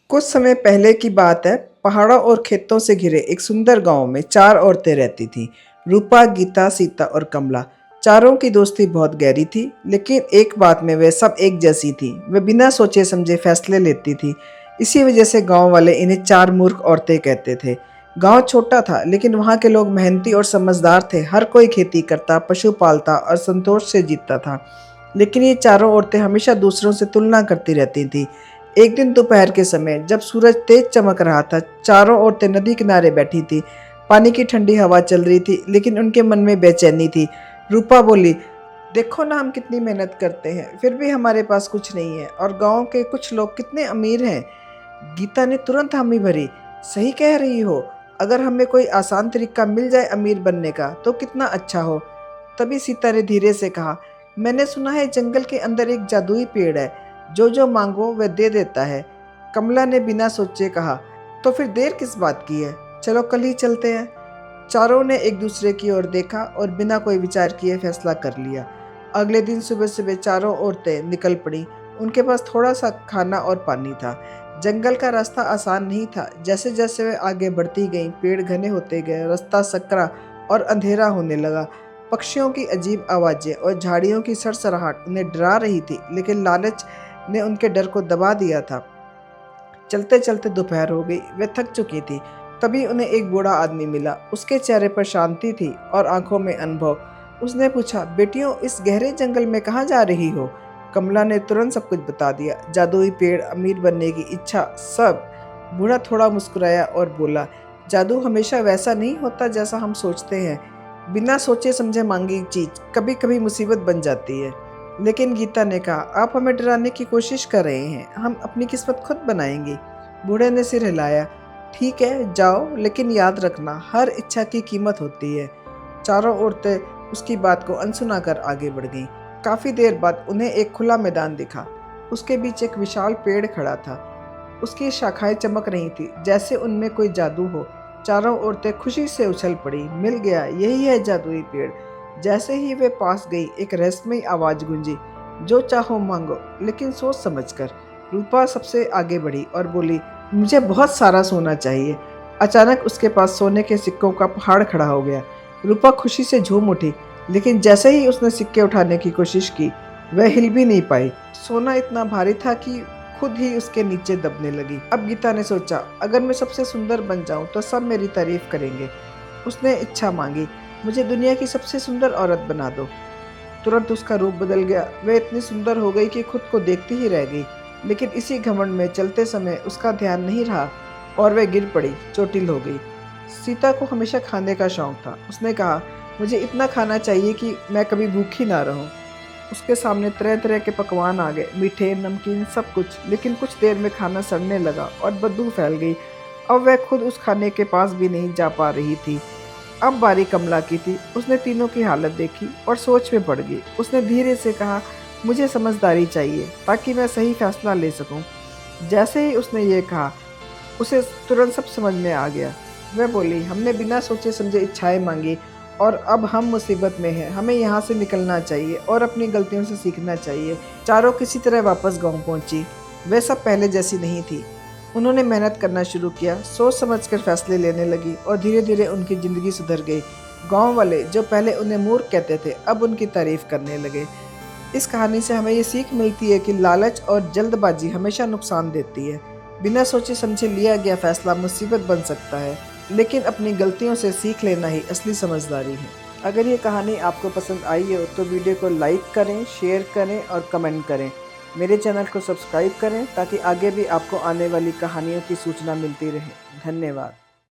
कुछ समय पहले की बात है। पहाड़ों और खेतों से घिरे एक सुंदर गांव में चार औरतें रहती थीं। रूपा, गीता, सीता और कमला। चारों की दोस्ती बहुत गहरी थी, लेकिन एक बात में वे सब एक जैसी थीं। वे बिना सोचे समझे फैसले लेती थी। इसी वजह से गांव वाले इन्हें चार मूर्ख औरतें कहते थे। गांव छोटा था, लेकिन वहां के लोग मेहनती और समझदार थे। हर कोई खेती करता, पशु पालता और संतोष से जीता था। लेकिन ये चारों औरतें हमेशा दूसरों से तुलना करती रहती थीं। एक दिन दोपहर के समय जब सूरज तेज चमक रहा था, चारों औरतें नदी किनारे बैठी थी। पानी की ठंडी हवा चल रही थी, लेकिन उनके मन में बेचैनी थी। रूपा बोली, देखो ना, हम कितनी मेहनत करते हैं, फिर भी हमारे पास कुछ नहीं है, और गांव के कुछ लोग कितने अमीर हैं। गीता ने तुरंत हामी भरी, सही कह रही हो। अगर हमें कोई आसान तरीका मिल जाए अमीर बनने का, तो कितना अच्छा हो। तभी सीता ने धीरे से कहा, मैंने सुना है जंगल के अंदर एक जादुई पेड़ है, जो जो मांगो वह दे देता है। कमला ने बिना सोचे कहा, तो फिर देर किस बात की है, चलो कल ही चलते हैं। चारों ने एक दूसरे की ओर देखा और बिना कोई विचार किए फैसला कर लिया। अगले दिन सुबह सुबह चारों औरतें निकल पड़ी। उनके पास थोड़ा सा खाना और पानी था। जंगल का रास्ता आसान नहीं था। जैसे जैसे वे आगे बढ़ती गईं, पेड़ घने होते गए, रास्ता सकरा और अंधेरा होने लगा। पक्षियों की अजीब आवाज़ें और झाड़ियों की सरसराहट उन्हें डरा रही थी, लेकिन लालच ने उनके डर को दबा दिया था। चलते चलते दोपहर हो गई, वे थक चुकी थी। तभी उन्हें एक बूढ़ा आदमी मिला। उसके चेहरे पर शांति थी और आंखों में अनुभव। उसने पूछा, बेटियों, इस गहरे जंगल में कहाँ जा रही हो? कमला ने तुरंत सब कुछ बता दिया, जादुई पेड़, अमीर बनने की इच्छा, सब। बूढ़ा थोड़ा मुस्कुराया और बोला, जादू हमेशा वैसा नहीं होता जैसा हम सोचते हैं। बिना सोचे समझे मांगी चीज कभी कभी मुसीबत बन जाती है। लेकिन गीता ने कहा, आप हमें डराने की कोशिश कर रहे हैं, हम अपनी किस्मत खुद बनाएंगे। बूढ़े ने सिर हिलाया, ठीक है, जाओ, लेकिन याद रखना, हर इच्छा की कीमत होती है। चारों औरतें उसकी बात को अनसुना कर आगे बढ़ गईं। काफी देर बाद उन्हें एक खुला मैदान दिखा। उसके बीच एक विशाल पेड़ खड़ा था। उसकी शाखाएं चमक रही थी, जैसे उनमें कोई जादू हो। चारों औरतें खुशी से उछल पड़ी, मिल गया, यही है जादुई पेड़। जैसे ही वे पास गई, एक रहस्यमयी आवाज गूंजी, जो चाहो मांगो, लेकिन सोच समझकर। रूपा सबसे आगे बढ़ी और बोली, मुझे बहुत सारा सोना चाहिए। अचानक उसके पास सोने के सिक्कों का पहाड़ खड़ा हो गया। रूपा खुशी से झूम उठी, लेकिन जैसे ही उसने सिक्के उठाने की कोशिश की, वह हिल भी नहीं पाई। सोना इतना भारी था कि खुद ही उसके नीचे दबने लगी। अब गीता ने सोचा, अगर मैं सबसे सुंदर बन जाऊं तो सब मेरी तारीफ करेंगे। उसने इच्छा मांगी, मुझे दुनिया की सबसे सुंदर औरत बना दो। तुरंत उसका रूप बदल गया। वह इतनी सुंदर हो गई कि खुद को देखती ही रह गई। लेकिन इसी घमंड में चलते समय उसका ध्यान नहीं रहा और वह गिर पड़ी, चोटिल हो गई। सीता को हमेशा खाने का शौक था। उसने कहा, मुझे इतना खाना चाहिए कि मैं कभी भूखी ना रहूं। उसके सामने तरह तरह के पकवान आ गए, मीठे, नमकीन, सब कुछ। लेकिन कुछ देर में खाना सड़ने लगा और बदबू फैल गई। अब वह खुद उस खाने के पास भी नहीं जा पा रही थी। अब बारी कमला की थी। उसने तीनों की हालत देखी और सोच में पड़ गई। उसने धीरे से कहा, मुझे समझदारी चाहिए ताकि मैं सही फैसला ले सकूं। जैसे ही उसने ये कहा, उसे तुरंत सब समझ में आ गया। वह बोली, हमने बिना सोचे समझे इच्छाएं मांगी और अब हम मुसीबत में हैं। हमें यहाँ से निकलना चाहिए और अपनी गलतियों से सीखना चाहिए। चारों किसी तरह वापस गांव पहुंची। वह सब पहले जैसी नहीं थी। उन्होंने मेहनत करना शुरू किया, सोच समझकर फैसले लेने लगी और धीरे धीरे उनकी ज़िंदगी सुधर गई। गांव वाले जो पहले उन्हें मूर्ख कहते थे, अब उनकी तारीफ करने लगे। इस कहानी से हमें ये सीख मिलती है कि लालच और जल्दबाजी हमेशा नुकसान देती है। बिना सोचे समझे लिया गया फैसला मुसीबत बन सकता है, लेकिन अपनी गलतियों से सीख लेना ही असली समझदारी है। अगर ये कहानी आपको पसंद आई हो तो वीडियो को लाइक करें, शेयर करें और कमेंट करें। मेरे चैनल को सब्सक्राइब करें ताकि आगे भी आपको आने वाली कहानियों की सूचना मिलती रहे। धन्यवाद।